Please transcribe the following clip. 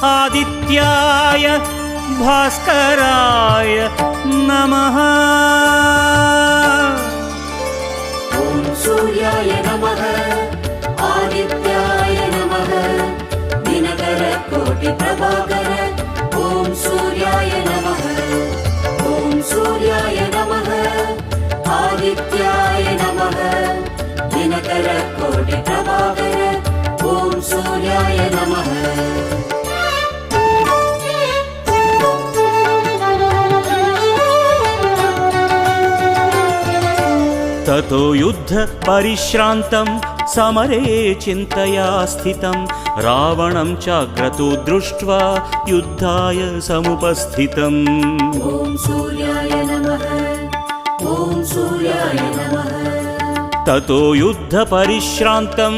आदित्याय भास्कराय नमः। ॐ सूर्याय नमः आदित्याय नमः दिनकर कोटि प्रभाकर। ॐ सूर्याय नमः ॐ सूर्याय नमः आदित्याय नमः दिनकर कोटि प्रभाकर। ॐ सूर्याय नमः। ततो युद्ध परिश्रान्तं समरे चिन्तया स्थितं रावणं चाक्रतो दृष्ट्वा युद्धाय समुपस्थितम्। ॐ सूर्याय नमः ॐ सूर्याय नमः। ततो युद्ध परिश्रान्तं